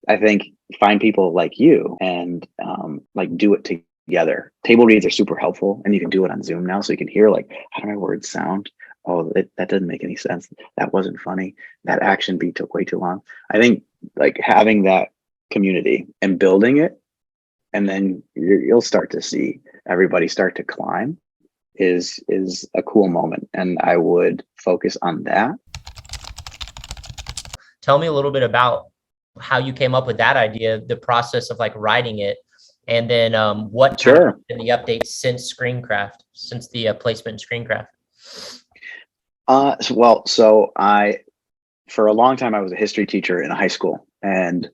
I think find people like you and like do it together. Table reads are super helpful, and you can do it on Zoom now, so you can hear like, how do my words sound? Oh, that doesn't make any sense. That wasn't funny. That action beat took way too long. I think like having that community and building it, and then you'll start to see everybody start to climb is a cool moment, and I would focus on that. Tell me a little bit about how you came up with that idea, the process of like writing it, and then what kind of been the updates since Screencraft, since the placement in Screencraft. So I, for a long time, I was a history teacher in a high school, and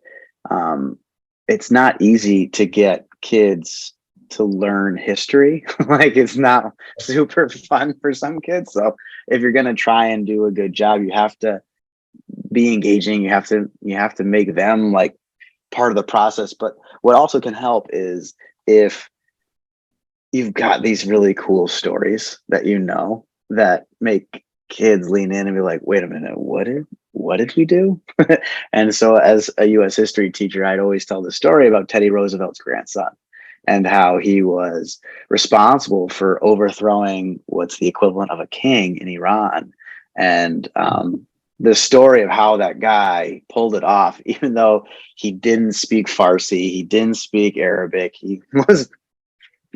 it's not easy to get kids to learn history. Like, it's not super fun for some kids. So if you're going to try and do a good job, you have to be engaging. You have to make them like part of the process. But what also can help is if you've got these really cool stories that that make kids lean in and be like, wait a minute, what did we do? And so as a US history teacher, I'd always tell the story about Teddy Roosevelt's grandson and how he was responsible for overthrowing what's the equivalent of a king in Iran. And the story of how that guy pulled it off, even though he didn't speak Farsi, he didn't speak Arabic, he was,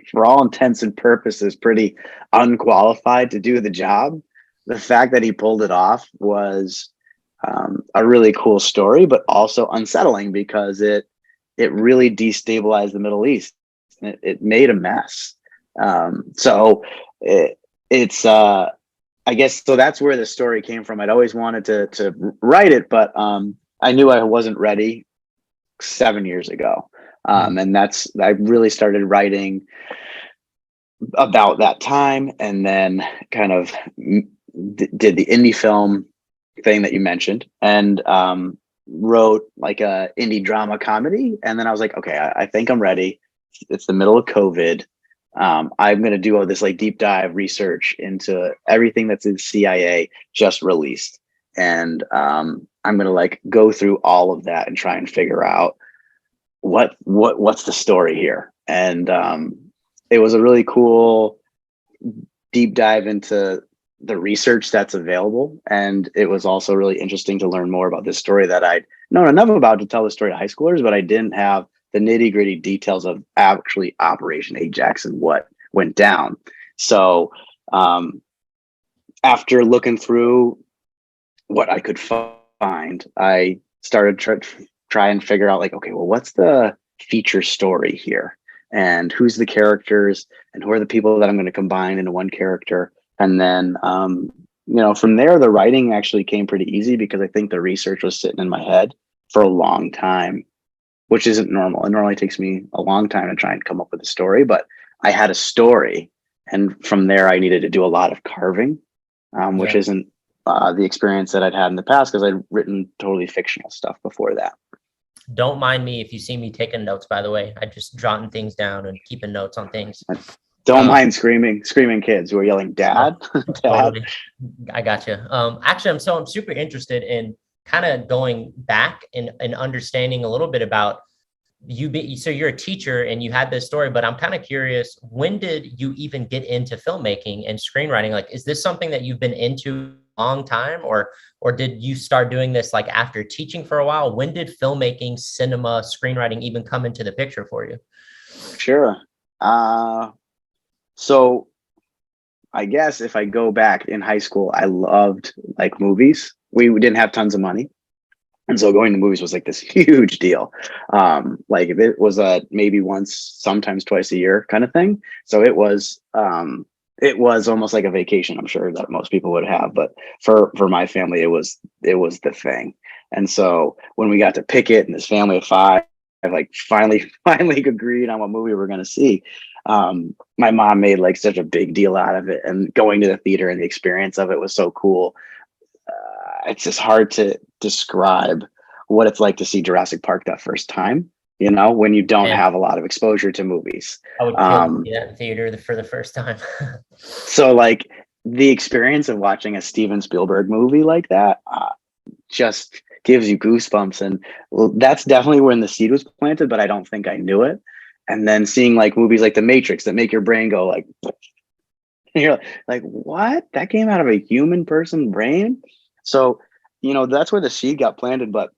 for all intents and purposes, pretty unqualified to do the job. The fact that he pulled it off was a really cool story, but also unsettling because it really destabilized the Middle East. It made a mess. So it's I guess, so that's where the story came from. I'd always wanted to write it, but I knew I wasn't ready 7 years ago. And I really started writing about that time, and then kind of did the indie film thing that you mentioned, and wrote like a indie drama comedy. And then I was like, okay, I think I'm ready. It's the middle of COVID. I'm going to do all this like deep dive research into everything that's in CIA just released. And I'm going to like go through all of that and try and figure out what's the story here. And it was a really cool deep dive into the research that's available. And it was also really interesting to learn more about this story that I'd known enough about to tell the story to high schoolers, but I didn't have the nitty-gritty details of actually Operation Ajax and what went down. So after looking through what I could find, I started try and figure out like, okay, well, what's the feature story here? And who's the characters, and who are the people that I'm going to combine into one character? And then, from there, the writing actually came pretty easy because I think the research was sitting in my head for a long time, which isn't normal. It normally takes me a long time to try and come up with a story, but I had a story. And from there, I needed to do a lot of carving, which isn't the experience that I'd had in the past because I'd written totally fictional stuff before that. Don't mind me if you see me taking notes, by the way. I just jotting things down and keeping notes on things. Don't mind screaming kids who are yelling, "Dad!" Dad. Totally. I got you. Actually, I'm super interested in kind of going back and understanding a little bit about you. So you're a teacher and you had this story, but I'm kind of curious, when did you even get into filmmaking and screenwriting? Like, is this something that you've been into a long time, or did you start doing this like after teaching for a while? When did filmmaking, cinema, screenwriting even come into the picture for you? Sure. So I guess if I go back in high school, I loved like movies. We didn't have tons of money. And so going to movies was like this huge deal. Like it was maybe once, sometimes twice a year kind of thing. So it was almost like a vacation, I'm sure that most people would have. But for my family, it was the thing. And so when we got to pick it, and this family of five, like finally agreed on what movie we were going to see. My mom made like such a big deal out of it, and going to the theater and the experience of it was so cool. It's just hard to describe what it's like to see Jurassic Park that first time, when you don't have a lot of exposure to movies. I would kill to see that in theater for the first time. So like the experience of watching a Steven Spielberg movie like that, just gives you goosebumps. And that's definitely when the seed was planted, but I don't think I knew it. And then seeing like movies like The Matrix that make your brain go like, and you're like, what? That came out of a human person brain? So, that's where the seed got planted. But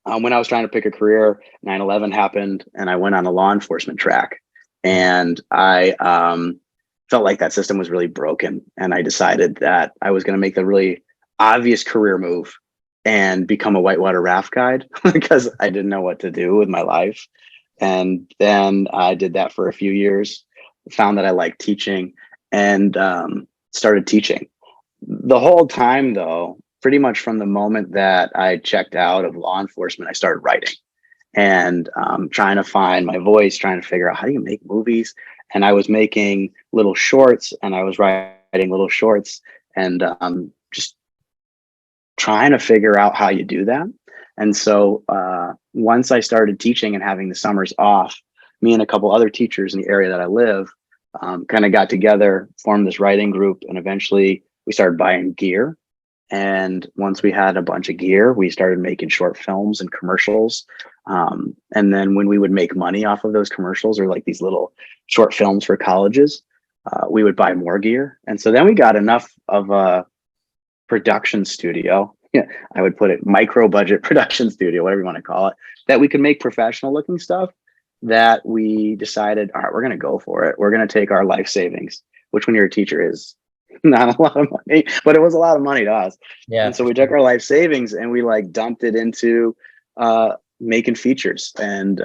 when I was trying to pick a career, 9/11 happened and I went on the law enforcement track. And I felt like that system was really broken. And I decided that I was going to make the really obvious career move and become a whitewater raft guide because I didn't know what to do with my life. And then I did that for a few years, found that I liked teaching, and started teaching. The whole time, though, pretty much from the moment that I checked out of law enforcement, I started writing and trying to find my voice, trying to figure out how do you make movies. And I was making little shorts, and I was writing little shorts, and just trying to figure out how you do that. And so once I started teaching and having the summers off, me and a couple other teachers in the area that I live kind of got together, formed this writing group, and eventually we started buying gear. And once we had a bunch of gear, we started making short films and commercials. And then when we would make money off of those commercials or like these little short films for colleges, we would buy more gear. And so then we got enough of a production studio. Yeah, I would put it micro budget production studio, whatever you want to call it, that we could make professional looking stuff, that we decided, all right, we're going to go for it. We're going to take our life savings, which when you're a teacher is not a lot of money, but it was a lot of money to us. Yeah. And so we took our life savings and we like dumped it into making features. And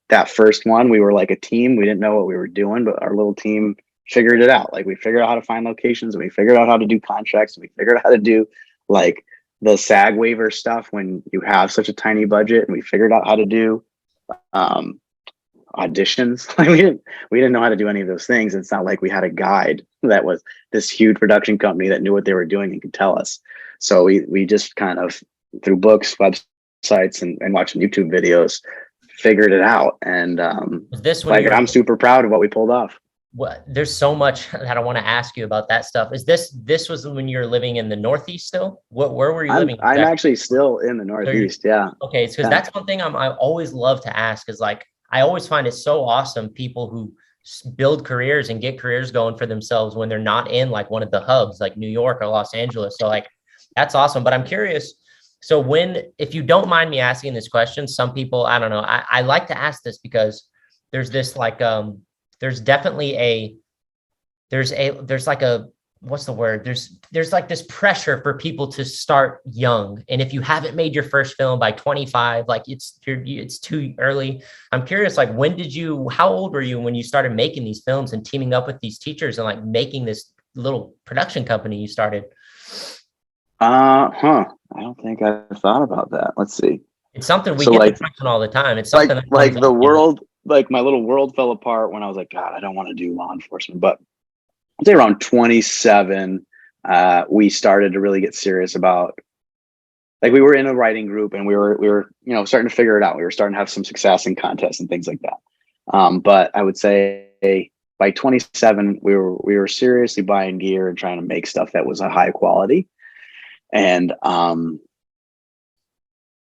that first one, we were like a team. We didn't know what we were doing, but our little team figured it out. Like we figured out how to find locations, and we figured out how to do contracts, and we figured out how to do like the SAG waiver stuff when you have such a tiny budget, and we figured out how to do auditions. Like we didn't know how to do any of those things. It's not like we had a guide that was this huge production company that knew what they were doing and could tell us. So we just kind of through books, websites, and watching YouTube videos figured it out. And Was this when like I'm super proud of what we pulled off. Well, there's so much that I want to ask you about that stuff. This was when you were living in the Northeast still? Where were you living? I'm actually still in the Northeast. Yeah. Okay. It's because that's one thing I always love to ask is like, I always find it so awesome people who build careers and get careers going for themselves when they're not in like one of the hubs like New York or Los Angeles. So like, that's awesome. But I'm curious. So if you don't mind me asking this question, some people, I don't know, I like to ask this because there's this like, there's definitely there's like a, what's the word? There's like this pressure for people to start young. And if you haven't made your first film by 25, like it's too early. I'm curious, like how old were you when you started making these films and teaming up with these teachers and like making this little production company you started? I don't think I thought about that. Let's see. It's something we get the question all the time. It's something like the world, like my little world fell apart when I was like, God, I don't want to do law enforcement. But I'd say around 27, we started to really get serious about, like we were in a writing group and we were starting to figure it out. We were starting to have some success in contests and things like that. But I would say by 27, we were seriously buying gear and trying to make stuff that was a high quality. And and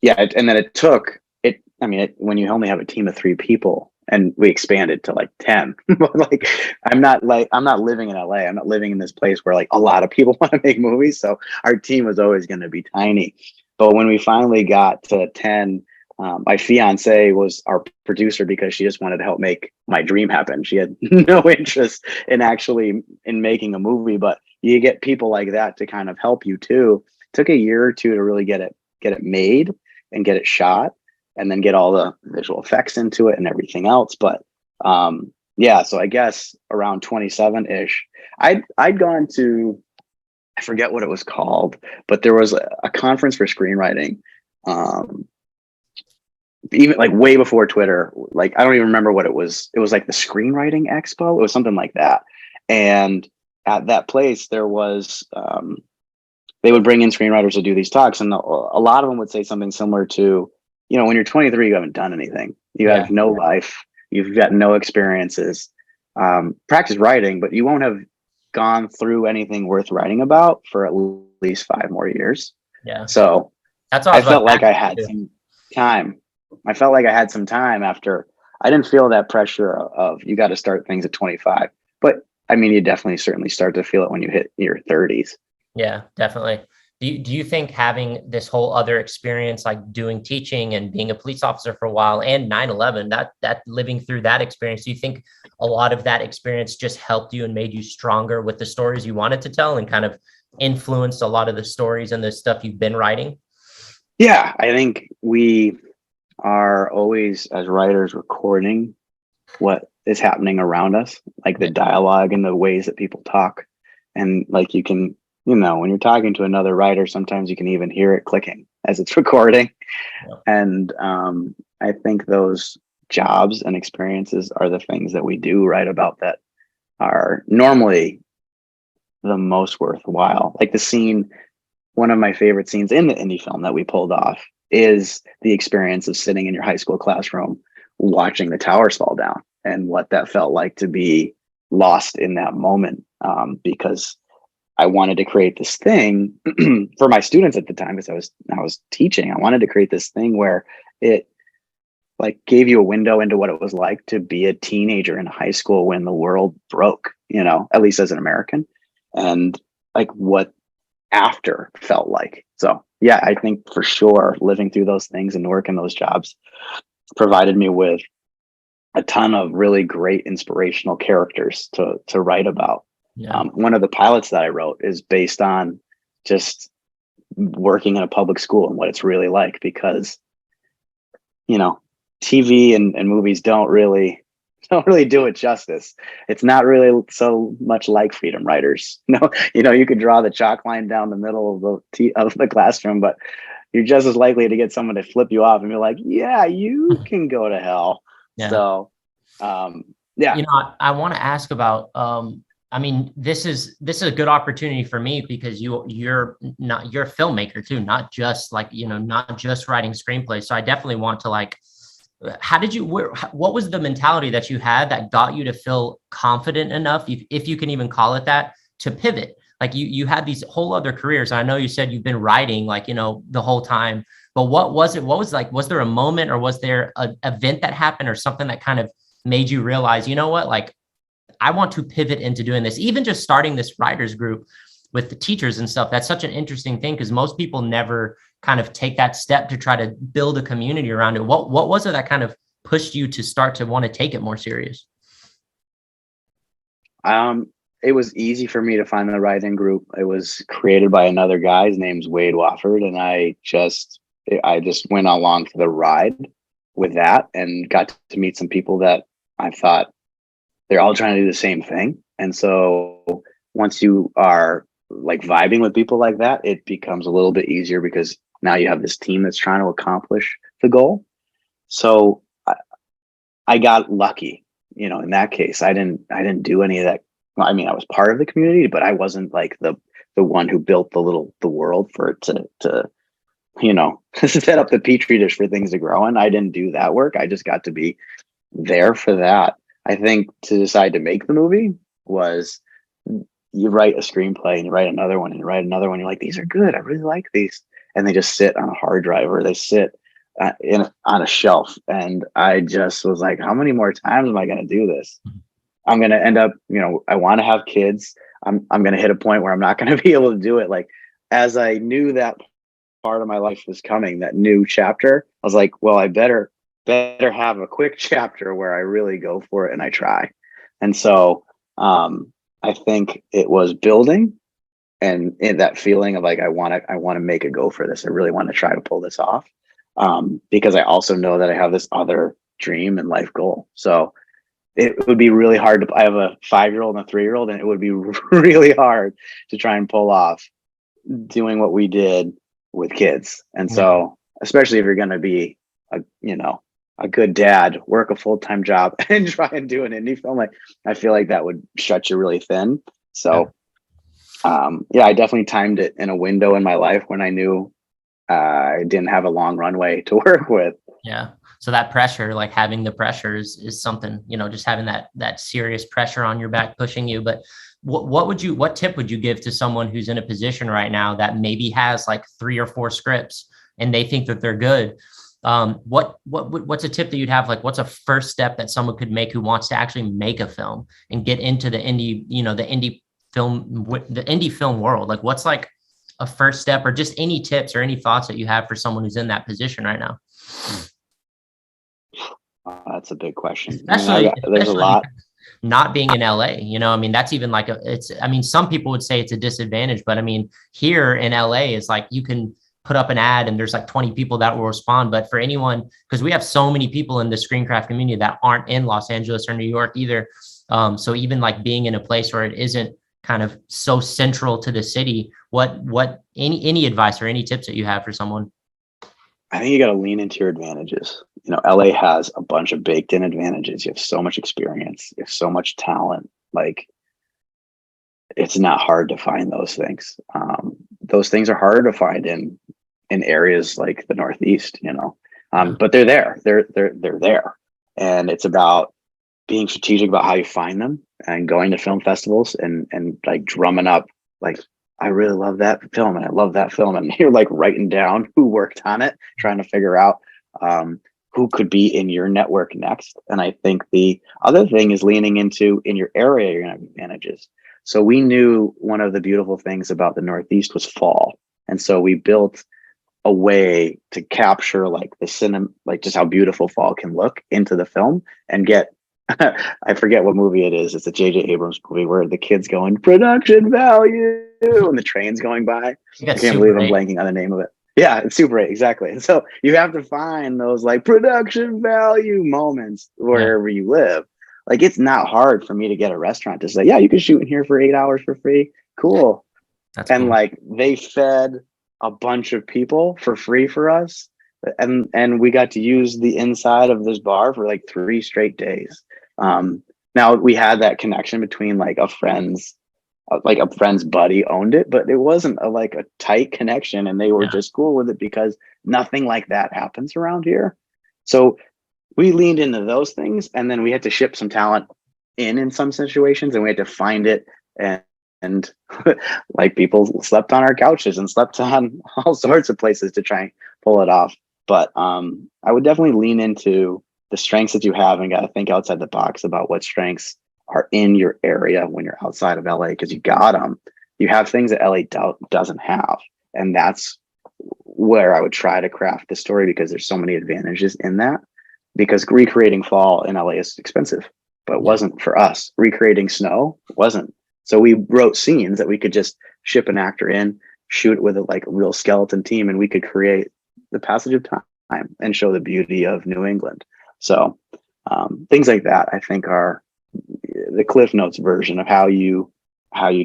then it took it. I mean, when you only have a team of 3 people, and we expanded to like 10. But like, I'm not living in LA. I'm not living in this place where like a lot of people want to make movies. So our team was always going to be tiny. But when we finally got to 10, my fiance was our producer because she just wanted to help make my dream happen. She had no interest in actually in making a movie, but you get people like that to kind of help you too. It took a year or 2 to really get it made and get it shot, and then get all the visual effects into it and everything else. But so I guess around 27-ish, I'd gone to, I forget what it was called, but there was a conference for screenwriting, even like way before Twitter. Like, I don't even remember what it was. It was like the Screenwriting Expo. It was something like that. And at that place, there was, they would bring in screenwriters to do these talks. And a lot of them would say something similar to, when you're 23, you haven't done anything. You have no life. You've got no experiences. Practice writing, but you won't have gone through anything worth writing about for at least 5 more years. Yeah. So That's what I I was about felt to like ask I had you. some time. I felt like I had some time after. I didn't feel that pressure of you got to start things at 25. But I mean, you definitely certainly start to feel it when you hit your 30s. Yeah, definitely. Do you think having this whole other experience, like doing teaching and being a police officer for a while and 9/11, that living through that experience, do you think a lot of that experience just helped you and made you stronger with the stories you wanted to tell and kind of influenced a lot of the stories and the stuff you've been writing? Yeah, I think we are always, as writers, recording what is happening around us, like the Yeah. dialogue and the ways that people talk. And like you can, when you're talking to another writer, sometimes you can even hear it clicking as it's recording. Yeah. And I think those jobs and experiences are the things that we do write about that are normally the most worthwhile. Like the scene, one of my favorite scenes in the indie film that we pulled off is the experience of sitting in your high school classroom watching the towers fall down and what that felt like to be lost in that moment. Because I wanted to create this thing for my students at the time, because I was teaching. I wanted to create this thing where it like gave you a window into what it was like to be a teenager in high school when the world broke, at least as an American, and like what after felt like. So yeah, I think for sure living through those things and working those jobs provided me with a ton of really great inspirational characters to write about. Yeah. One of the pilots that I wrote is based on just working in a public school and what it's really like, because TV and movies don't really do it justice. It's not really so much like Freedom Writers. No, you could draw the chalk line down the middle of the classroom, but you're just as likely to get someone to flip you off and be like, "Yeah, you can go to hell." Yeah. So, yeah, I want to ask about, I mean, this is a good opportunity for me because you're a filmmaker too, not just like, not just writing screenplays. So I definitely want to like, what was the mentality that you had that got you to feel confident enough, if you can even call it that, to pivot? Like you had these whole other careers. I know you said you've been writing like, the whole time, but what was it? What was like, was there a moment or was there an event that happened or something that kind of made you realize, you know what, like I want to pivot into doing this, even just starting this writers group with the teachers and stuff? That's such an interesting thing because most people never kind of take that step to try to build a community around it. What was it that kind of pushed you to start to want to take it more serious? it was easy for me to find the writing group. It was created by another guy. His name's Wade Wofford, and I just went along for the ride with that and got to meet some people that I thought they're all trying to do the same thing. And so once you are like vibing with people like that, it becomes a little bit easier because now you have this team that's trying to accomplish the goal. So I got lucky, in that case. I didn't do any of that. Well, I mean, I was part of the community, but I wasn't like the one who built the world for it to set up the petri dish for things to grow in. I didn't do that work. I just got to be there for that. I think to decide to make the movie was, you write a screenplay and you write another one and you write another one. You're like, these are good. I really like these. And they just sit on a hard drive or they sit on a shelf. And I just was like, how many more times am I going to do this? I'm going to end up, I want to have kids. I'm going to hit a point where I'm not going to be able to do it. Like, as I knew that part of my life was coming, that new chapter, I was like, well, I better have a quick chapter where I really go for it and I try. And so I think it was building and in that feeling of like, I want to make a go for this. I really want to try to pull this off. Because I also know that I have this other dream and life goal. So it would be really hard I have a 5-year-old and a 3-year-old, and it would be really hard to try and pull off doing what we did with kids. And so, especially if you're going to be a good dad, work a full-time job and try and do an indie film, like, I feel like that would shut you really thin. So, I definitely timed it in a window in my life when I knew I didn't have a long runway to work with. Yeah. So that pressure, like having the pressure is something, just having that serious pressure on your back pushing you. But what tip would you give to someone who's in a position right now that maybe has like 3 or 4 scripts, and they think that they're good. What's a tip that you'd have? Like, what's a first step that someone could make who wants to actually make a film and get into the indie, the indie film world? Like, what's like a first step, or just any tips or any thoughts that you have for someone who's in that position right now? That's a big question. Especially, There's a lot. Not being in LA, I mean, that's even like some people would say it's a disadvantage, but I mean, here in LA is like, you can put up an ad and there's like 20 people that will respond. But for anyone, because we have so many people in the Screencraft community that aren't in Los Angeles or New York either. So even like being in a place where it isn't kind of so central to the city, any advice or any tips that you have for someone? I think you got to lean into your advantages. LA has a bunch of baked in advantages. You have so much experience, you have so much talent. Like, it's not hard to find those things. Those things are harder to find in areas like the Northeast, but they're there. They're there. And it's about being strategic about how you find them and going to film festivals and like drumming up, like, I really love that film and I love that film. And you're like writing down who worked on it, trying to figure out who could be in your network next. And I think the other thing is leaning into, in your area, you're going to have advantages. So we knew one of the beautiful things about the Northeast was fall. And so we built a way to capture like the cinema, like just how beautiful fall can look into the film and get, I forget what movie it is. It's a J.J. Abrams movie where the kids going production value and the train's going by. I can't believe I'm blanking on the name of it. Yeah, it's Super 8, exactly. And so you have to find those like production value moments wherever you live. Like, it's not hard for me to get a restaurant to say, yeah, you can shoot in here for 8 hours for free. Cool. That's cool. Like, they fed a bunch of people for free for us. And we got to use the inside of this bar for like 3 straight days. Now we had that connection between like a friend's buddy owned it, but it wasn't a tight connection, and they were just cool with it because nothing like that happens around here. So we leaned into those things, and then we had to ship some talent in some situations, and we had to find it. And like, people slept on our couches and slept on all sorts of places to try and pull it off. But I would definitely lean into the strengths that you have and got to think outside the box about what strengths are in your area when you're outside of LA, because you got them. You have things that LA doesn't have. And that's where I would try to craft the story, because there's so many advantages in that. Because recreating fall in LA is expensive, but it wasn't for us. Recreating snow wasn't. So we wrote scenes that we could just ship an actor in, shoot with a real skeleton team, and we could create the passage of time and show the beauty of New England. So things like that, I think, are the Cliff Notes version of how you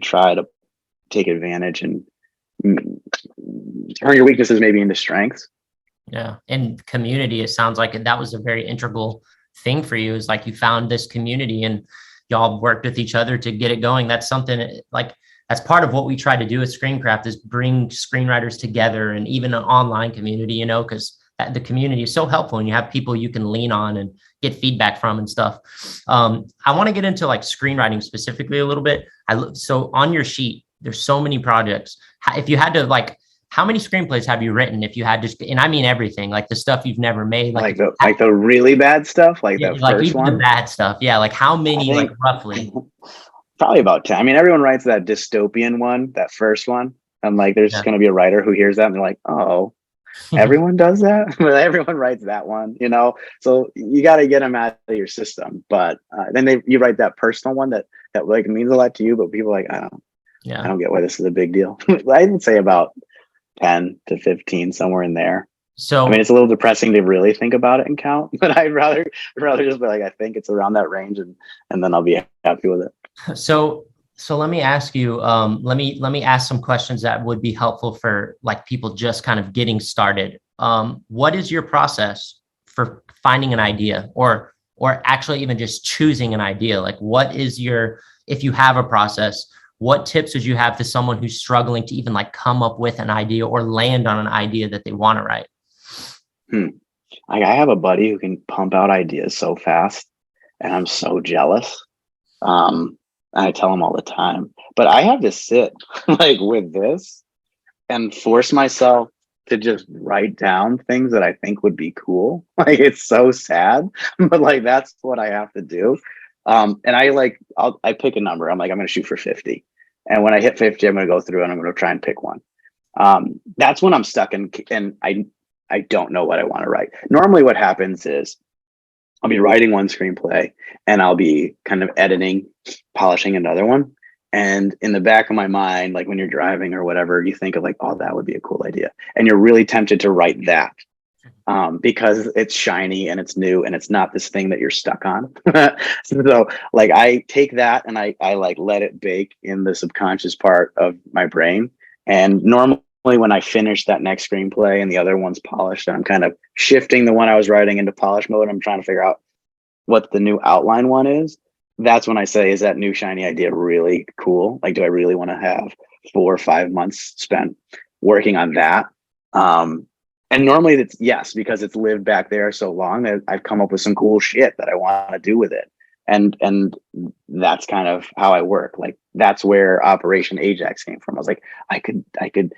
try to take advantage and turn your weaknesses maybe into strengths. Yeah. And community, it sounds like that was a very integral thing for you, is like you found this community and y'all worked with each other to get it going. That's something like, that's part of what we try to do with Screencraft, is bring screenwriters together, and even an online community, because the community is so helpful, and you have people you can lean on and get feedback from and stuff. I want to get into like screenwriting specifically a little bit. So on your sheet, there's so many projects. If you had to, like, how many screenplays have you written? If you had to, and I mean everything, like the stuff you've never made, like the really bad stuff, like that like first one, the bad stuff. Yeah, like how many, like roughly? Probably about 10. I mean, everyone writes that dystopian one, that first one, and like there's going to be a writer who hears that and they're like, oh. Everyone does that, but everyone writes that one, so you got to get them out of your system. But then you write that personal one that like means a lot to you, but people are like, I don't get why this is a big deal. I would say about 10 to 15, somewhere in there. So I mean, it's a little depressing to really think about it and count, but I'd rather just be like, I think it's around that range, and then I'll be happy with it. So let me ask you, let me ask some questions that would be helpful for like people just kind of getting started. What is your process for finding an idea, or actually even just choosing an idea? Like, what is if you have a process, what tips would you have to someone who's struggling to even like come up with an idea or land on an idea that they want to write? Like, I have a buddy who can pump out ideas so fast, and I'm so jealous. I tell him all the time, but I have to sit like with this and force myself to just write down things that I think would be cool. Like it's so sad, but like that's what I have to do. And I pick a number. I'm like, I'm gonna shoot for 50. And when I hit 50, I'm gonna go through and I'm gonna try and pick one. That's when I'm stuck and I don't know what I want to write. Normally what happens is I'll be writing one screenplay and I'll be kind of editing, polishing another one. And in the back of my mind, like when you're driving or whatever, you think of like, oh, that would be a cool idea. And you're really tempted to write that because it's shiny and it's new and it's not this thing that you're stuck on. So like I take that and I like let it bake in the subconscious part of my brain. And normally when I finish that next screenplay and the other one's polished, and I'm kind of shifting the one I was writing into polish mode, I'm trying to figure out what the new outline one is. That's when I say, is that new shiny idea really cool? Like, do I really want to have 4 or 5 months spent working on that? And normally it's yes, because it's lived back there so long that I've come up with some cool shit that I want to do with it. And that's kind of how I work. Like that's where Operation Ajax came from. I was like, I could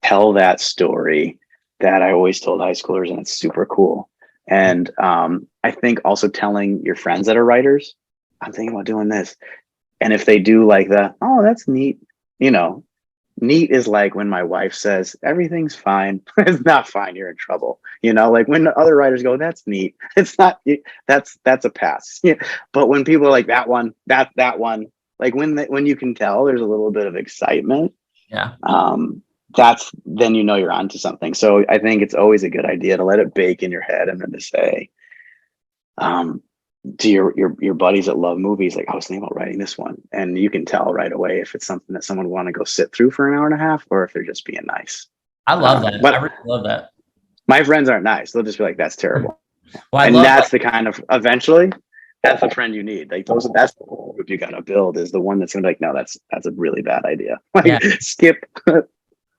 tell that story that I always told high schoolers, and it's super cool. And I think also telling your friends that are writers, I'm thinking about doing this. And if they do like that, oh, that's neat. Neat is like when my wife says, everything's fine. It's not fine. You're in trouble. Like when the other writers go, that's neat. It's not, that's a pass. Yeah. But when people are like that one, that one, like when you can tell there's a little bit of excitement. Yeah. That's then you're onto something. So I think it's always a good idea to let it bake in your head and then to say, to your buddies that love movies, like I was thinking about writing this one, and you can tell right away if it's something that someone would want to go sit through for an hour and a half, or if they're just being nice. I love that. But I really love that. My friends aren't nice; they'll just be like, "That's terrible." Well, and that's the kind of eventually, that's the friend you need. Like that's the group you gotta build is the one that's gonna be like, no, that's a really bad idea. Like yeah. Skip.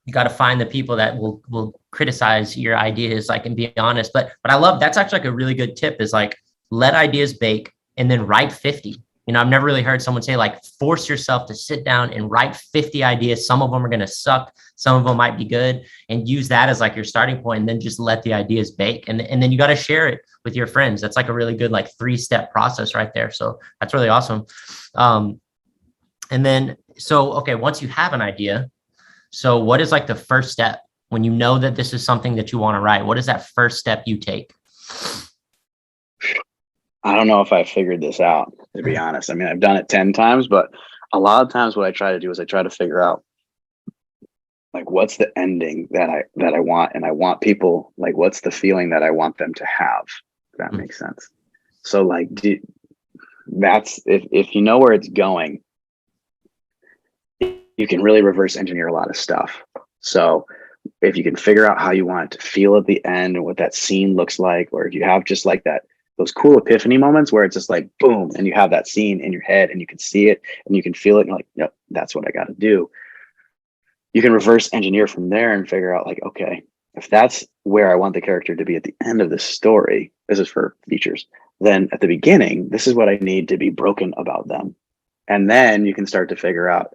You got to find the people that will criticize your ideas, like, and be honest. But I love that's actually like a really good tip is like let ideas bake and then write 50. I've never really heard someone say like force yourself to sit down and write 50 ideas. Some of them are going to suck. Some of them might be good, and use that as like your starting point, and then just let the ideas bake. And then you got to share it with your friends. That's like a really good like 3-step process right there. So that's really awesome. And then, so, okay, once you have an idea, so what is like the first step when you know that this is something that you want to write? What is that first step you take? I don't know if I figured this out, to be honest. I mean, I've done it 10 times, but a lot of times what I try to do is I try to figure out like, what's the ending that I want? And I want people, like, what's the feeling that I want them to have? If that makes sense. So like, that's, if you know where it's going, you can really reverse engineer a lot of stuff. So if you can figure out how you want it to feel at the end and what that scene looks like, or if you have just like those cool epiphany moments where it's just like boom, and you have that scene in your head and you can see it and you can feel it and you're like, yep, that's what I got to do. You can reverse engineer from there and figure out like, okay, if that's where I want the character to be at the end of the story, this is for features, then at the beginning, this is what I need to be broken about them. And then you can start to figure out,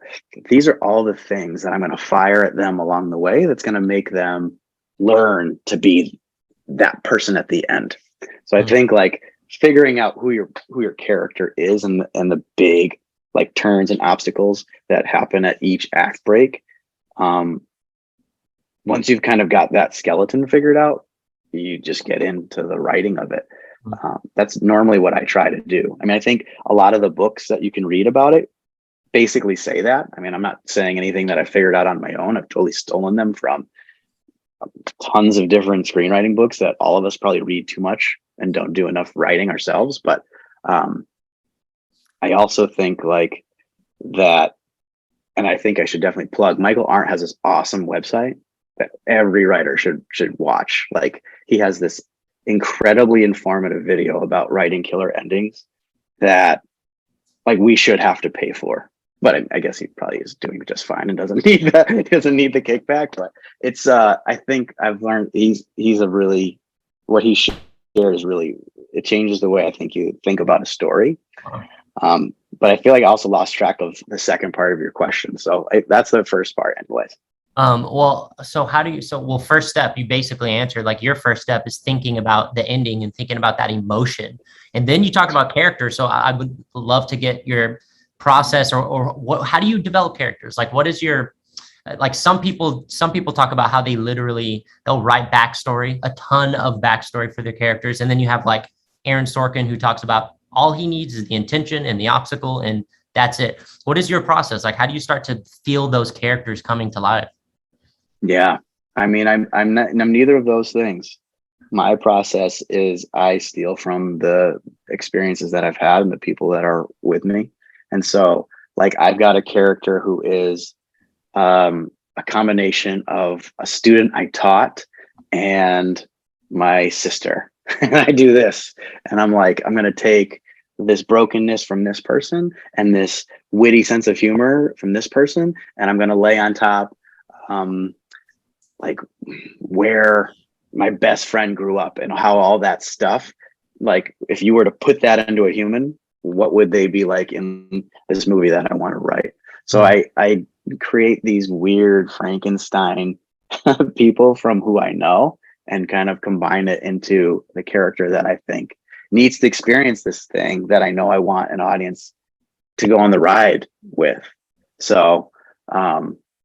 these are all the things that I'm going to fire at them along the way that's going to make them learn to be that person at the end. So I think like figuring out who your character is and the big like turns and obstacles that happen at each act break. Once you've kind of got that skeleton figured out, you just get into the writing of it. That's normally what I try to do. I mean, I think a lot of the books that you can read about it basically say that. I mean, I'm not saying anything that I figured out on my own. I've totally stolen them from tons of different screenwriting books that all of us probably read too much and don't do enough writing ourselves. But I also think like that, and I think I should definitely plug, Michael Arndt has this awesome website that every writer should watch. Like he has this incredibly informative video about writing killer endings that like we should have to pay for. But I guess he probably is doing just fine and doesn't need that. He doesn't need the kickback. But it's I think I've learned he's a really, what he shares really, it changes the way I think you think about a story. But I feel like I also lost track of the second part of your question. So that's the first part anyways. Well, so how do you, so, well, first step, you basically answered, like your first step is thinking about the ending and thinking about that emotion. And then you talked about character. So I would love to get your process or what, how do you develop characters? Like, what is your, like some people talk about how they'll write backstory, a ton of backstory for their characters. And then you have like Aaron Sorkin, who talks about all he needs is the intention and the obstacle, and that's it. What is your process? Like, how do you start to feel those characters coming to life? Yeah. I mean, I'm neither of those things. My process is I steal from the experiences that I've had and the people that are with me. And so like I've got a character who is a combination of a student I taught and my sister. And I do this and I'm like, I'm going to take this brokenness from this person and this witty sense of humor from this person. And I'm going to lay on top, like where my best friend grew up and how all that stuff, like if you were to put that into a human, what would they be like in this movie that I want to write? So I create these weird Frankenstein people from who I know and kind of combine it into the character that I think needs to experience this thing that I know I want an audience to go on the ride with. So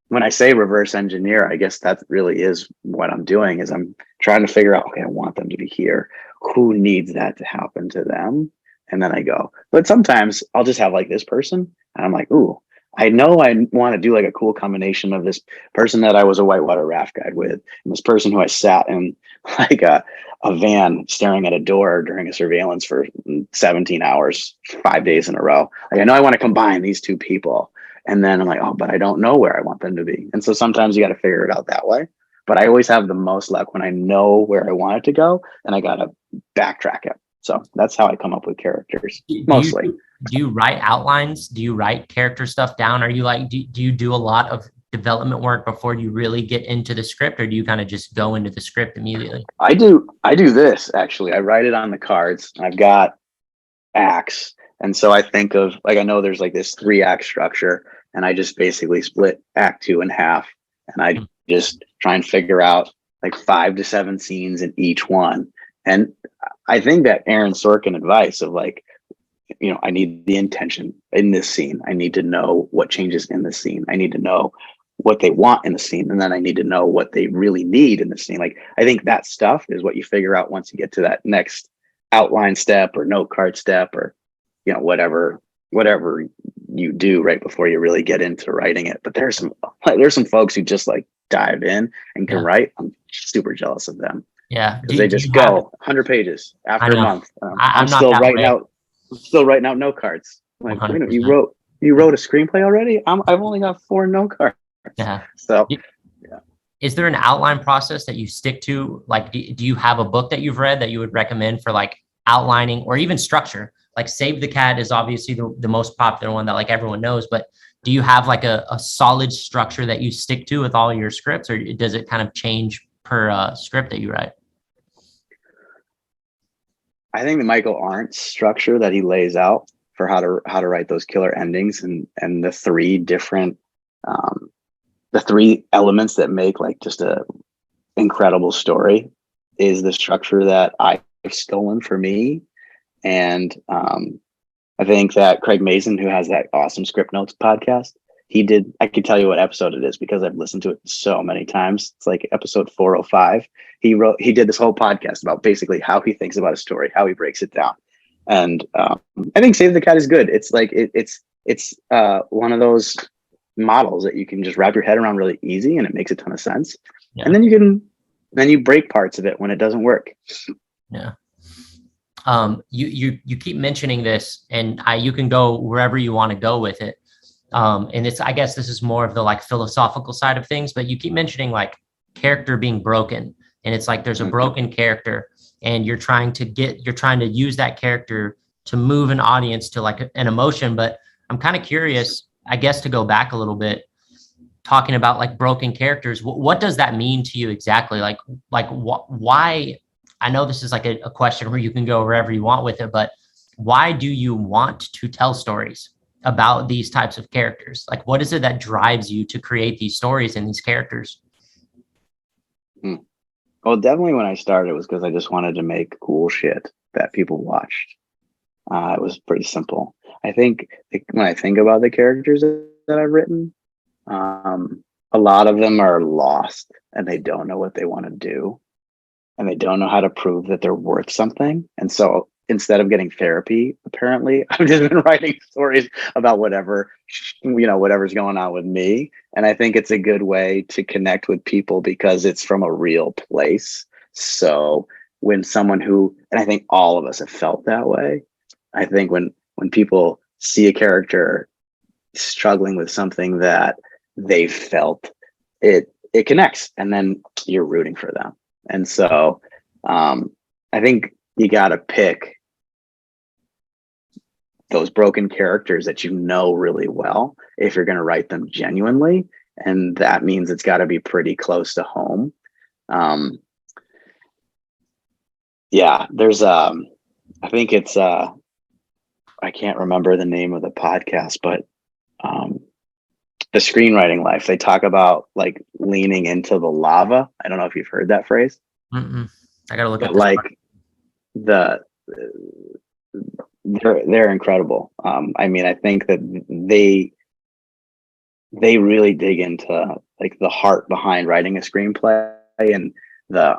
when I say reverse engineer, I guess that really is what I'm doing is I'm trying to figure out, okay, I want them to be here. Who needs that to happen to them? And then I go, but sometimes I'll just have like this person and I'm like, ooh, I know I want to do like a cool combination of this person that I was a whitewater raft guide with and this person who I sat in like a van staring at a door during a surveillance for 17 hours, 5 days in a row. Like I know I want to combine these two people. And then I'm like, oh, but I don't know where I want them to be. And so sometimes you got to figure it out that way. But I always have the most luck when I know where I want it to go and I got to backtrack it. So that's how I come up with characters mostly. Do you write outlines? Do you write character stuff down? Are you like, do you do a lot of development work before you really get into the script, or do you kind of just go into the script immediately? I do this actually. I write it on the cards. I've got acts. And so I think of like, I know there's like this 3-act structure and I just basically split act 2 in half. And I just try and figure out like 5 to 7 scenes in each one. And I think that Aaron Sorkin advice of like, you know, I need the intention in this scene. I need to know what changes in the scene. I need to know what they want in the scene. And then I need to know what they really need in the scene. Like, I think that stuff is what you figure out once you get to that next outline step or note card step or, you know, whatever you do right before you really get into writing it. But there's some folks who just like dive in and can write. I'm super jealous of them. Yeah. Because they just go 100 pages after a month. I'm not still writing out note cards. Like, wait a minute, you wrote a screenplay already? I've only got 4 note cards. Yeah. So is there an outline process that you stick to? Like, do you have a book that you've read that you would recommend for like outlining or even structure? Like Save the Cat is obviously the most popular one that like everyone knows, but do you have like a solid structure that you stick to with all your scripts, or does it kind of change per script that you write? I think the Michael Arndt's structure that he lays out for how to write those killer endings and the 3 different the 3 elements that make like just a incredible story is the structure that I've stolen for me. And I think that Craig Mazin, who has that awesome Script Notes podcast, I could tell you what episode it is because I've listened to it so many times. It's like episode 405. He did this whole podcast about basically how he thinks about a story, how he breaks it down. And I think Save the Cat is good. It's like, it's one of those models that you can just wrap your head around really easy and it makes a ton of sense. Yeah. And then you break parts of it when it doesn't work. Yeah. You keep mentioning this and you can go wherever you want to go with it. And I guess this is more of the like philosophical side of things, but you keep mentioning like character being broken, and it's like there's a broken character and you're trying to use that character to move an audience to like an emotion. But I'm kind of curious, I guess, to go back a little bit, talking about like broken characters. What does that mean to you exactly? Like why? I know this is like a question where you can go wherever you want with it, but why do you want to tell stories? about these types of characters? Like, what is it that drives you to create these stories and these characters? Well, definitely when I started, it was because I just wanted to make cool shit that people watched. It was pretty simple. I think when I think about the characters that I've written, a lot of them are lost and they don't know what they want to do, and they don't know how to prove that they're worth something. And so instead of getting therapy, apparently, I've just been writing stories about whatever's going on with me. And I think it's a good way to connect with people because it's from a real place. So when and I think all of us have felt that way. I think when people see a character struggling with something that they felt, it connects, and then you're rooting for them. And so I think you got to pick those broken characters that you know really well if you're going to write them genuinely. And that means it's got to be pretty close to home. There's I think it's I can't remember the name of the podcast, but the Screenwriting Life, they talk about like leaning into the lava. I don't know if you've heard that phrase. I gotta look at like they're incredible. I mean, I think that they really dig into like the heart behind writing a screenplay and the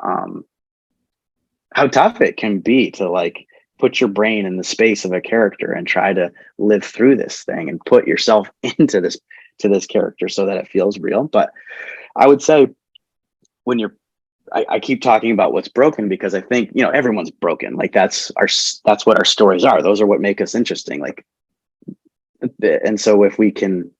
how tough it can be to like put your brain in the space of a character and try to live through this thing and put yourself into this character so that it feels real. But I would say when I keep talking about what's broken because I think, everyone's broken. Like that's what our stories are. Those are what make us interesting. Like, and so if we can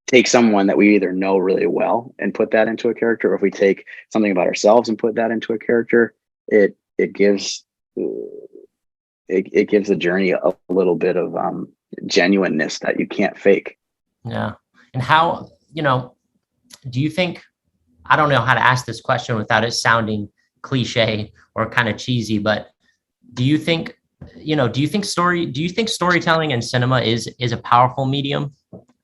take someone that we either know really well and put that into a character, or if we take something about ourselves and put that into a character, it gives the journey a little bit of genuineness that you can't fake. Yeah. And how, do you think, I don't know how to ask this question without it sounding cliche or kind of cheesy, but do you think storytelling and cinema is a powerful medium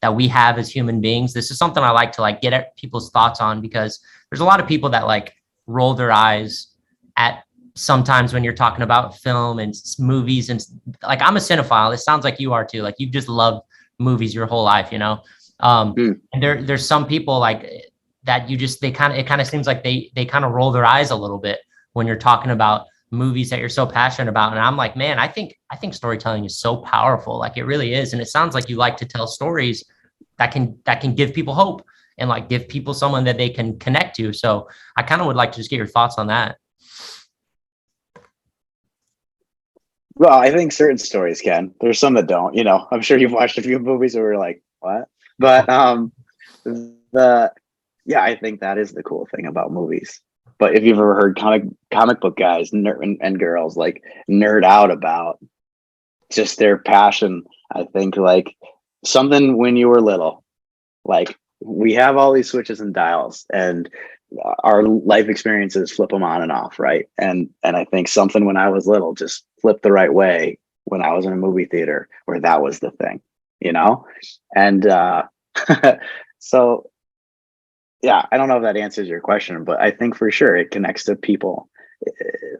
that we have as human beings? This is something I like to like get at people's thoughts on, because there's a lot of people that like roll their eyes at sometimes when you're talking about film and movies, and like, I'm a cinephile. It sounds like you are too. Like you've just loved movies your whole life, and there's some people like that it kind of seems like they kind of roll their eyes a little bit when you're talking about movies that you're so passionate about. And I'm like, man, I think storytelling is so powerful. Like it really is. And it sounds like you like to tell stories that can give people hope and like give people someone that they can connect to. So I kind of would like to just get your thoughts on that. Well, I think certain stories can. There's some that don't. I'm sure you've watched a few movies where we're like, what? But I think that is the cool thing about movies. But if you've ever heard comic book guys and girls like nerd out about just their passion, I think like something when you were little, like we have all these switches and dials, and our life experiences flip them on and off, right? And I think something when I was little just flipped the right way when I was in a movie theater where that was the thing, and so yeah, I don't know if that answers your question, but I think for sure it connects to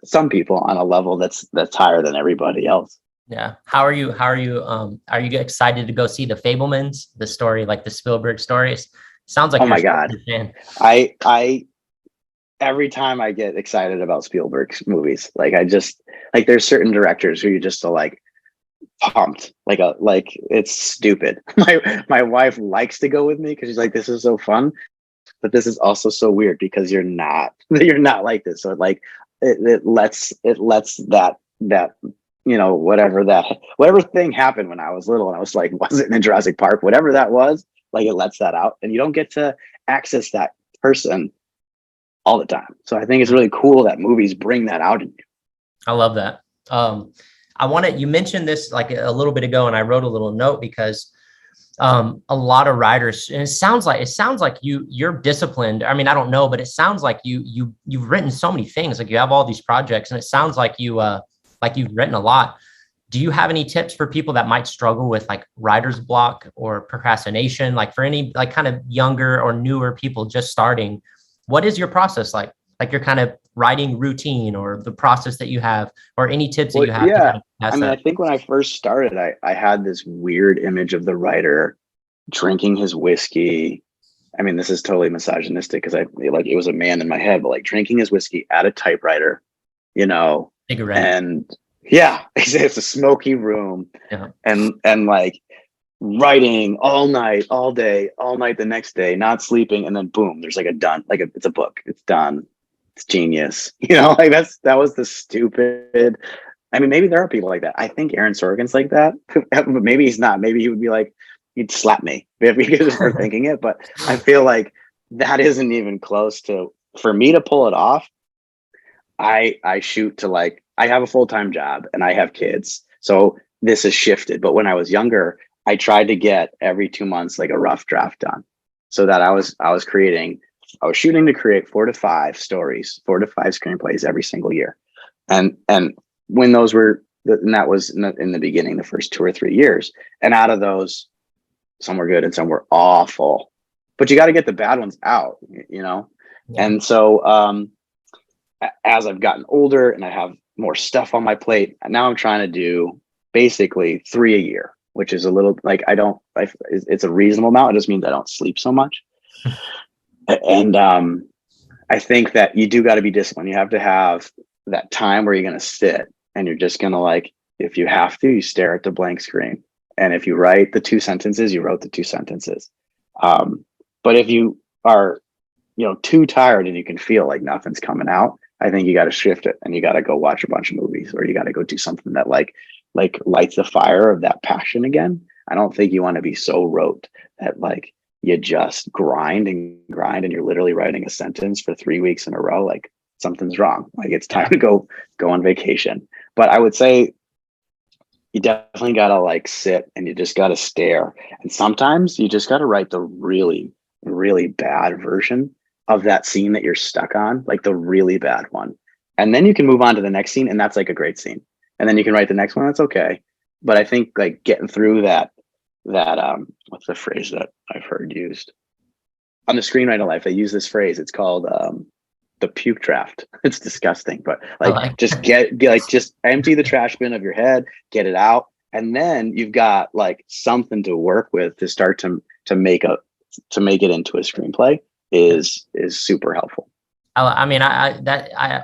some people on a level that's higher than everybody else. Yeah. How are you excited to go see The Fabelmans, the story, like the Spielberg stories? Sounds like, oh my God. I every time I get excited about Spielberg's movies, like there's certain directors who you just are like pumped, like it's stupid. My wife likes to go with me because she's like, this is so fun, but this is also so weird because you're not like this. So like it lets that whatever thing happened when I was little and I was like, was it in Jurassic Park, whatever that was, like it lets that out, and you don't get to access that person all the time. So I think it's really cool that movies bring that out in you. I love that. You mentioned this like a little bit ago, and I wrote a little note because a lot of writers, and it sounds like you're disciplined. I mean, I don't know, but it sounds like you've written so many things. Like you have all these projects, and it sounds like you've written a lot. do you have any tips for people that might struggle with like writer's block or procrastination? Like for any like kind of younger or newer people just starting, what is your process like? Like your kind of writing routine or the process that you have, or any tips that Well, you have to yeah. kind of pass I mean, I that? think when I first started, I had this weird image of the writer drinking his whiskey. I mean, this is totally misogynistic because I like it was a man in my head, but like drinking his whiskey at a typewriter, you know, Cigarette. and yeah, it's a smoky room, Yeah. and like writing all night, all day, all night the next day, not sleeping, and then boom, there's like a done, like it's a book, it's done, it's genius, like that was the stupid. I mean, maybe there are people like that. I think Aaron Sorkin's like that, but maybe he's not. Maybe he would be like, he'd slap me if he was for thinking it. But I feel like that isn't even close to, for me to pull it off. I shoot to like, I have a full-time job and I have kids. So this has shifted. But when I was younger, I tried to get every 2 months like a rough draft done so that I was shooting to create 4 to 5 stories, 4 to 5 screenplays every single year. And when those were, and that was in the beginning, the first 2 or 3 years. And out of those, some were good and some were awful, but you got to get the bad ones out. Yeah. And so as I've gotten older and I have more stuff on my plate, now I'm trying to do basically 3 a year, which is a little like, it's a reasonable amount. It just means I don't sleep so much. And I think that you do got to be disciplined. You have to have that time where you're going to sit and you're just going to like, if you have to, you stare at the blank screen. And if you write the 2 sentences, you wrote the 2 sentences. But if you are, too tired and you can feel like nothing's coming out, I think you got to shift it and you got to go watch a bunch of movies, or you got to go do something that like lights the fire of that passion again. I don't think you want to be so rote that like you just grind and you're literally writing a sentence for 3 weeks in a row. Like something's wrong. Like it's time to go on vacation. But I would say you definitely got to like sit and you just got to stare. And sometimes you just got to write the really, really bad version of that scene that you're stuck on, like the really bad one. And then you can move on to the next scene. And that's like a great scene. And then you can write the next one. That's okay. But I think like getting through that what's the phrase that I've heard used on the Screenwriter Life? They use this phrase. It's called the puke draft. It's disgusting, but like just just empty the trash bin of your head, get it out, and then you've got like something to work with to start to make it into a screenplay is super helpful. I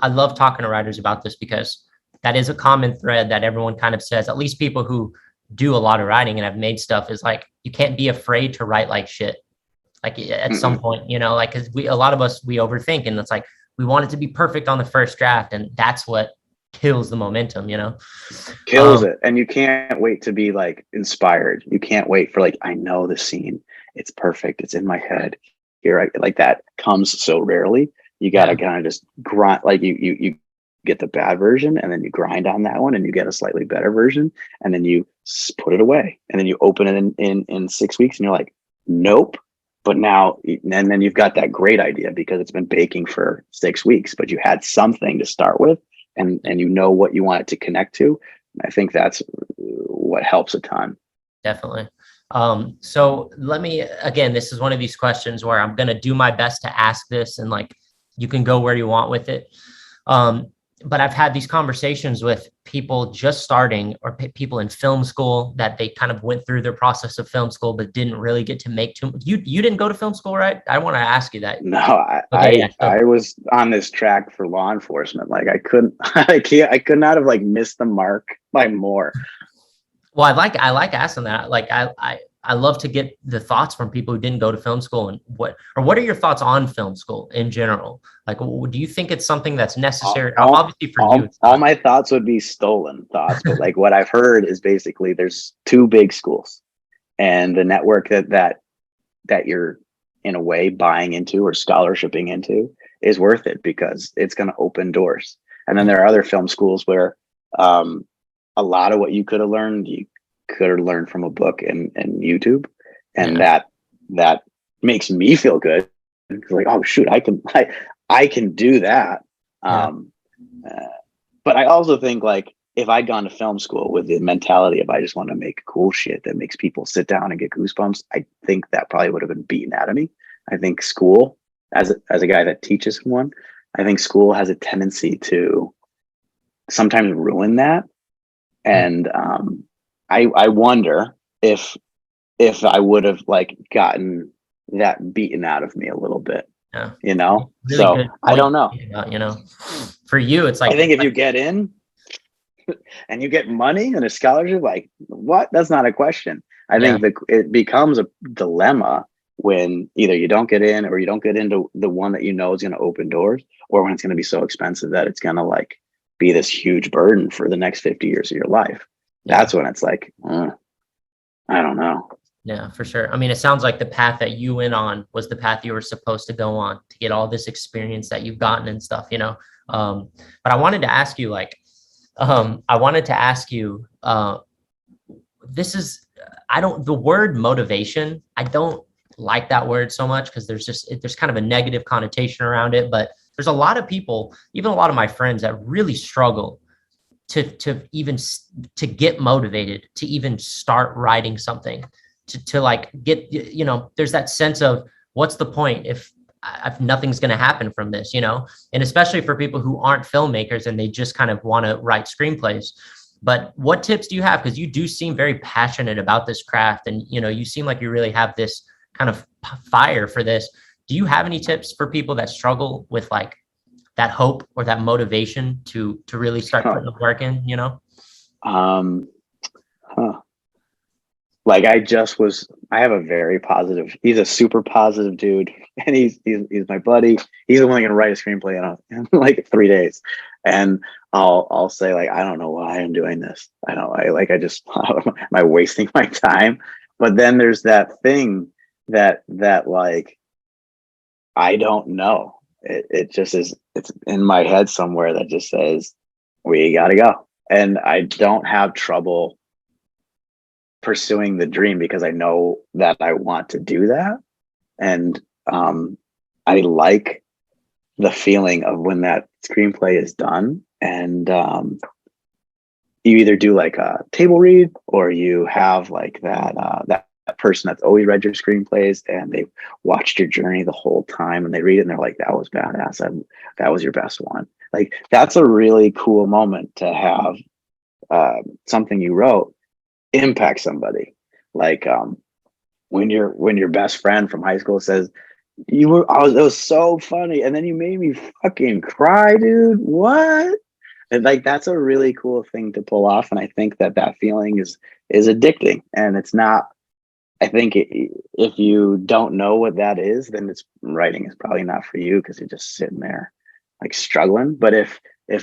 love talking to writers about this because that is a common thread that everyone kind of says, at least people who do a lot of writing and have made stuff, is like, you can't be afraid to write like shit. Like at some point, like, cause a lot of us, we overthink, and it's like, we want it to be perfect on the first draft. And that's what kills the momentum, kills it. And you can't wait to be like inspired. You can't wait for like, I know the scene, it's perfect, it's in my head here. Like that comes so rarely. You got to kind of just grind, like you get the bad version and then you grind on that one and you get a slightly better version and then you put it away and then you open it in 6 weeks and you're like, nope. But now, and then you've got that great idea because it's been baking for 6 weeks, but you had something to start with and you know what you want it to connect to. I think that's what helps a ton. Definitely. So let me, again, this is one of these questions where I'm going to do my best to ask this and like, you can go where you want with it. But I've had these conversations with people just starting, or people in film school that they kind of went through their process of film school, but didn't really get to make too much. You didn't go to film school, right? I want to ask you that. No, I was on this track for law enforcement. Like I could not have like missed the mark by more. Well, I like asking that. Like I love to get the thoughts from people who didn't go to film school, and what are your thoughts on film school in general? Like, do you think it's something that's necessary? Obviously for you. All my thoughts would be stolen thoughts, but like what I've heard is basically there's 2 big schools, and the network that you're in a way buying into or scholarshiping into is worth it because it's going to open doors. And then there are other film schools where a lot of what you could have learned from a book and YouTube. And that makes me feel good. It's like, oh shoot, I can do that. But I also think like if I'd gone to film school with the mentality of I just want to make cool shit that makes people sit down and get goosebumps, I think that probably would have been beaten out of me. I think school, as a guy that teaches one, I think school has a tendency to sometimes ruin that. And I wonder if I would have like gotten that beaten out of me a little bit, Yeah. you know? Really So good I point. don't know. You know, for you, it's I like, think if you get in and you get money and a scholarship, like what? That's not a question. I yeah, think it becomes a dilemma when either you don't get in or you don't get into the one that you know is going to open doors, or when it's going to be so expensive that it's going to like be this huge burden for the next 50 years of your life. yeah. That's when it's like, I don't know. Yeah, for sure. I mean, it sounds like the path that you went on was the path you were supposed to go on to get all this experience that you've gotten and stuff, you know. But I wanted to ask you, like, this is, the word motivation, I don't like that word so much because there's kind of a negative connotation around it. But there's a lot of people, even a lot of my friends, that really struggle to get motivated to even start writing something, to like get, you know, there's that sense of what's the point if nothing's going to happen from this, you know. And especially for people who aren't filmmakers and they just kind of want to write screenplays. But what tips do you have? Because you do seem very passionate about this craft, and you know, you seem like you really have this kind of fire for this. Do you have any tips for people that struggle with like that hope or that motivation to really start putting the work in, you know? Huh. Like I have a very positive, he's a super positive dude, and he's my buddy. He's only going to write a screenplay in like 3 days. And I'll say like, I don't know why I'm doing this. Am I wasting my time? But then there's that thing that like, I don't know. It just is, it's in my head somewhere that just says, we got to go. And I don't have trouble pursuing the dream because I know that I want to do that. And I like the feeling of when that screenplay is done, and you either do like a table read, or you have like that person that's always read your screenplays and they've watched your journey the whole time, and they read it and they're like, that was badass. That was your best one. Like, that's a really cool moment to have something you wrote impact somebody. Like when your best friend from high school says, it was so funny, and then you made me fucking cry, dude. What? And like, that's a really cool thing to pull off, and I think that feeling is addicting. And it's not, I think if you don't know what that is, then writing is probably not for you, because you're just sitting there like struggling. But if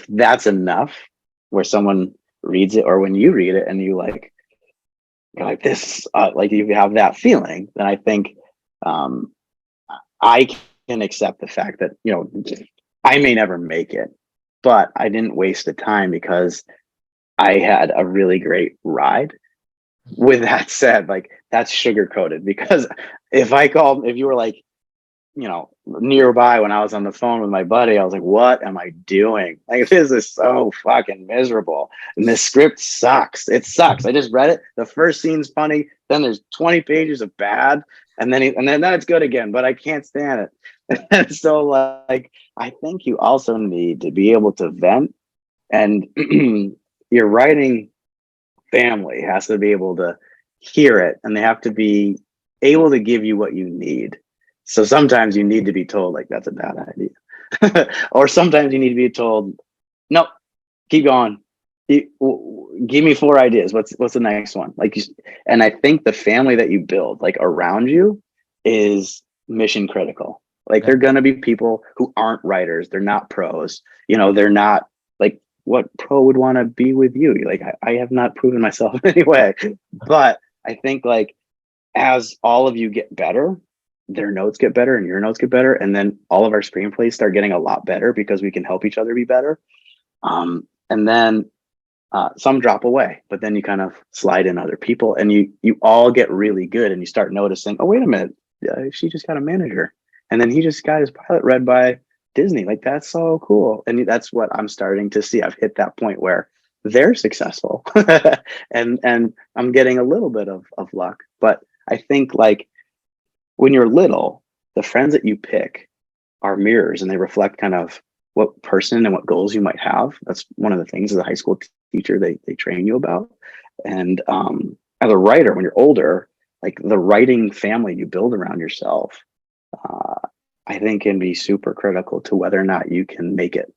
that's enough, where someone reads it, or when you read it and you're like this, like you have that feeling, then I think I can accept the fact that, you know, I may never make it, but I didn't waste the time because I had a really great ride. With that said, like, that's sugar coated, because if you were like, you know, nearby when I was on the phone with my buddy, I was like, what am I doing? Like, this is so fucking miserable. And this script sucks. It sucks. I just read it. The first scene's funny. Then there's 20 pages of bad. And then it's good again, but I can't stand it. And so like, I think you also need to be able to vent, and your writing family has to be able to hear it, and they have to be able to give you what you need. So sometimes you need to be told like, that's a bad idea. Or sometimes you need to be told, nope, keep going. Give me 4 ideas. What's the next one? Like, and I think the family that you build like around you is mission critical. Like, they're going to be people who aren't writers. They're not pros. You know, they're not like, what pro would want to be with you? Like, I have not proven myself anyway. But I think like, as all of you get better, their notes get better and your notes get better. And then all of our screenplays start getting a lot better because we can help each other be better. And then some drop away, but then you kind of slide in other people, and you all get really good, and you start noticing, oh, wait a minute, she just got a manager, and then he just got his pilot read by Disney. Like, that's so cool. And that's what I'm starting to see. I've hit that point where they're successful. And I'm getting a little bit of luck. But I think like when you're little, the friends that you pick are mirrors, and they reflect kind of what person and what goals you might have. That's one of the things as a high school teacher they train you about. And as a writer, when you're older, like the writing family you build around yourself, uh, I think can be super critical to whether or not you can make it.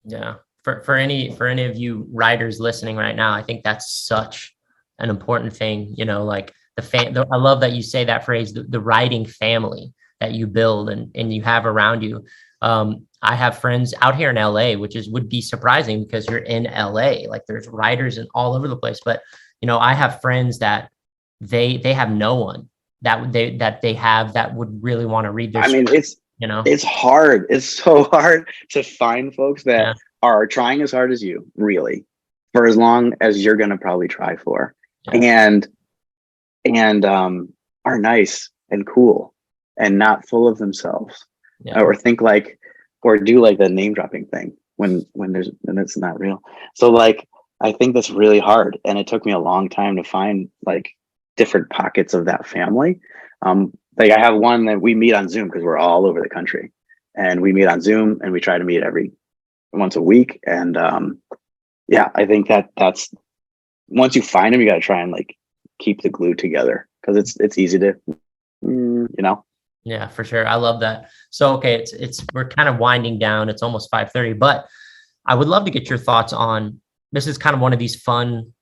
Yeah. For any of you writers listening right now, I think that's such an important thing, you know, like I love that you say that phrase, the writing family that you build and you have around you. I have friends out here in LA, which would be surprising because you're in LA, like there's writers and all over the place. But, you know, I have friends that they have no one that they have that would really want to read their I mean, story, you know? it's hard. It's so hard to find folks that Yeah. are trying as hard as you, really, for as long as you're going to probably try for, Yeah. and are nice and cool and not full of themselves, Yeah. or think like, or do like the name dropping thing when it's not real. So like, I think that's really hard, and it took me a long time to find like different pockets of that family. Like I have one that we meet on Zoom because we're all over the country, and we meet on Zoom and we try to meet every once a week. And yeah, I think that's once you find them, you got to try and like keep the glue together, because it's easy to, you know. Yeah, for sure. I love that. So, okay, it's we're kind of winding down. It's almost 5:30, but I would love to get your thoughts on, this is kind of one of these fun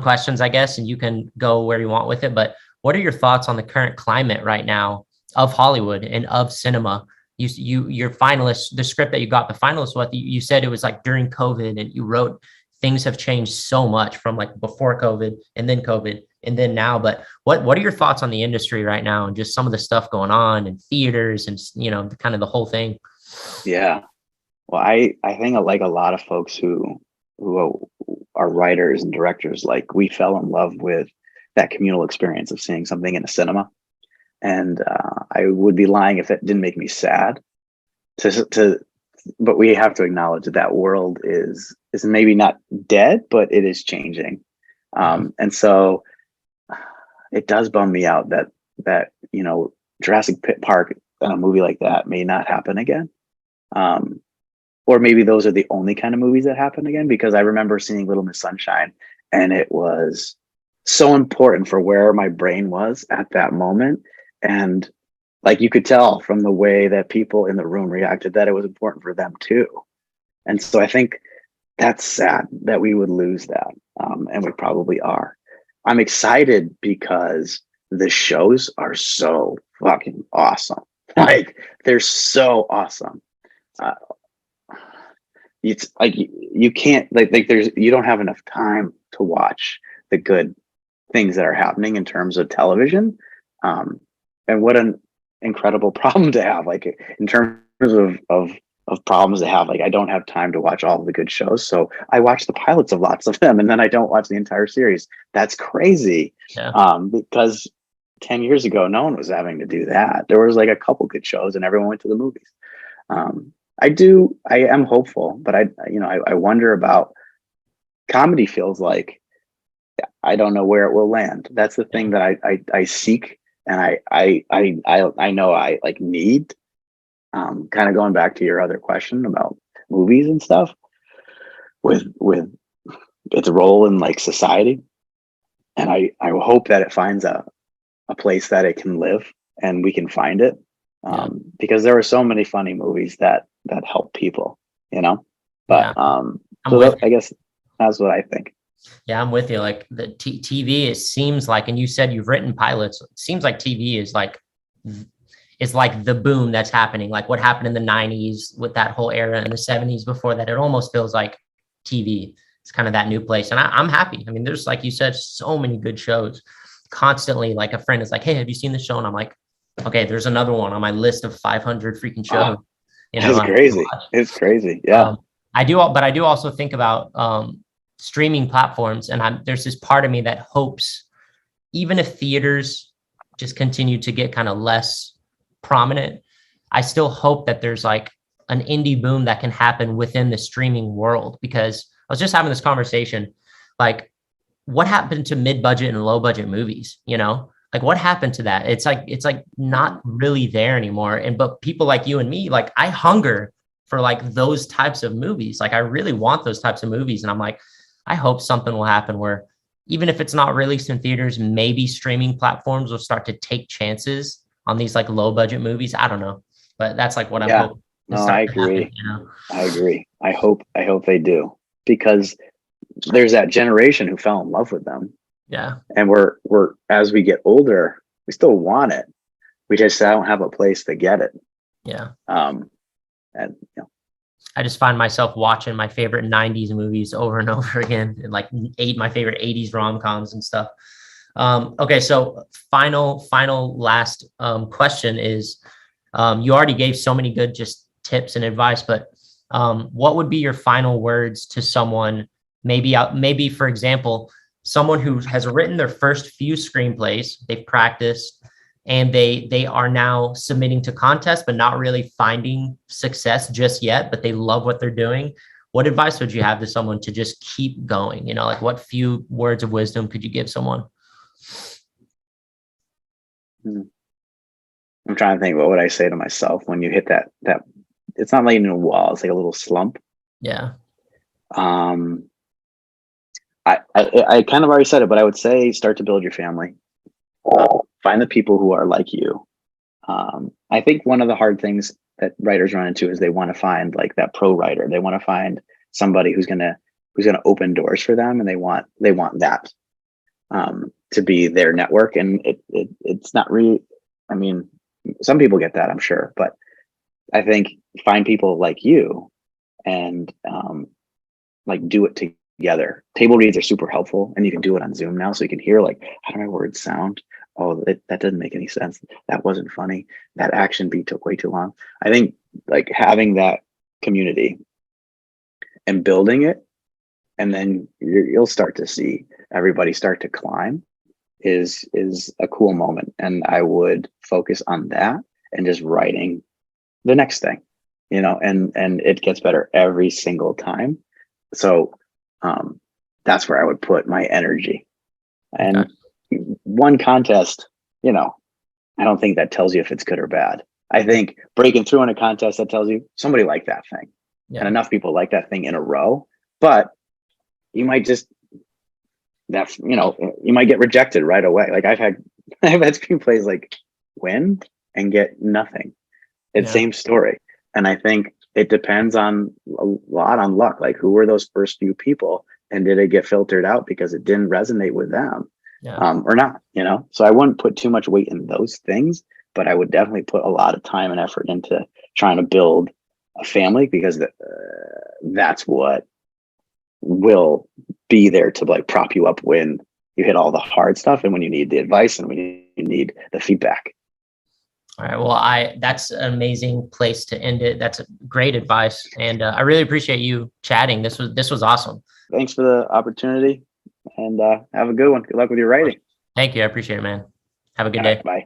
questions, I guess, and you can go where you want with it. But what are your thoughts on the current climate right now of Hollywood and of cinema? Your finalist, the script that you got the finalist with, you said it was like during COVID, and you wrote things have changed so much from like before COVID and then now. But what are your thoughts on the industry right now and just some of the stuff going on in theaters and, you know, kind of the whole thing? Yeah. Well, I think like a lot of folks who are writers and directors, like we fell in love with that communal experience of seeing something in a cinema. And I would be lying if it didn't make me sad to but we have to acknowledge that that world is maybe not dead, but it is changing. And so it does bum me out that you know, Jurassic Park, a movie like that may not happen again. Or maybe those are the only kind of movies that happen again, because I remember seeing Little Miss Sunshine, and it was so important for where my brain was at that moment. And like you could tell from the way that people in the room reacted that it was important for them too. And so I think that's sad that we would lose that. And we probably are. I'm excited because the shows are so fucking awesome. Like they're so awesome. It's like you can't like there's you don't have enough time to watch the good things that are happening in terms of television. And what an incredible problem to have, like in terms of problems to have. Like I don't have time to watch all of the good shows, so I watch the pilots of lots of them, and then I don't watch the entire series. That's crazy. Yeah. Because 10 years ago no one was having to do that. There was like a couple good shows and everyone went to the movies. I am hopeful, but I wonder about comedy. Feels like I don't know where it will land. That's the thing that I seek, and I know I like need. Kind of going back to your other question about movies and stuff, with its role in like society, and I hope that it finds a place that it can live and we can find it, because there are so many funny movies that help people, you know. But I guess that's what I think. Yeah, I'm with you. Like the TV, it seems like, and you said you've written pilots. It seems like TV is like the boom that's happening. Like what happened in the 90s with that whole era, in the 70s before that. It almost feels like TV. It's kind of that new place. And I'm happy. I mean, there's, like you said, so many good shows constantly. Like a friend is like, hey, have you seen this show? And I'm like, okay, there's another one on my list of 500 freaking shows. You know, it's crazy. It's crazy. Yeah. I do also think about streaming platforms, and there's this part of me that hopes, even if theaters just continue to get kind of less prominent, I still hope that there's like an indie boom that can happen within the streaming world, because was just having this conversation, like, what happened to mid-budget and low-budget movies? You know, like what happened to that? It's like not really there anymore. And but people like you and me, like I hunger for like those types of movies. Like I really want those types of movies. And I'm like, I hope something will happen where even if it's not released in theaters, maybe streaming platforms will start to take chances on these like low budget movies. I don't know, but that's like what I'm Yeah. hoping to No, I start to happen, agree. you know? I agree. I hope they do, because there's that generation who fell in love with them. Yeah. And we're as we get older, we still want it. We just don't have a place to get it. Yeah. And you know, I just find myself watching my favorite 90s movies over and over again, and like my favorite 80s rom-coms and stuff. Okay, so final last question is, you already gave so many good just tips and advice, but what would be your final words to someone, maybe for example, someone who has written their first few screenplays, they've practiced, and they are now submitting to contests, but not really finding success just yet, but they love what they're doing. What advice would you have to someone to just keep going? You know, like what few words of wisdom could you give someone? I'm trying to think, what would I say to myself when you hit that it's not like a wall, it's like a little slump. Yeah. I kind of already said it, but I would say start to build your family. Find the people who are like you. I think one of the hard things that writers run into is they want to find like that pro writer. They want to find somebody who's gonna open doors for them, and they want that to be their network. And it's not really. I mean, some people get that, I'm sure, but I think find people like you and like do it together. Table reads are super helpful, and you can do it on Zoom now, so you can hear like, how do my words sound? Oh, that doesn't make any sense. That wasn't funny. That action beat took way too long. I think like having that community and building it, and then you'll start to see everybody start to climb is a cool moment. And I would focus on that and just writing the next thing, you know, and it gets better every single time. So that's where I would put my energy. And Okay. One contest, you know, I don't think that tells you if it's good or bad. I think breaking through in a contest, that tells you somebody liked that thing. Yeah. And enough people like that thing in a row. But you might just, you might get rejected right away. Like I've had screenplays like win and get nothing. It's same story. And I think it depends on a lot on luck. Like who were those first few people, and did it get filtered out because it didn't resonate with them? Or not, you know? So I wouldn't put too much weight in those things, but I would definitely put a lot of time and effort into trying to build a family, because that's what will be there to like prop you up when you hit all the hard stuff and when you need the advice and when you need the feedback. All right. Well, that's an amazing place to end it. That's great advice. And I really appreciate you chatting. This was awesome. Thanks for the opportunity, and have a good one. Good luck with your writing. Thank you. I appreciate it, man. Have a good day. Bye.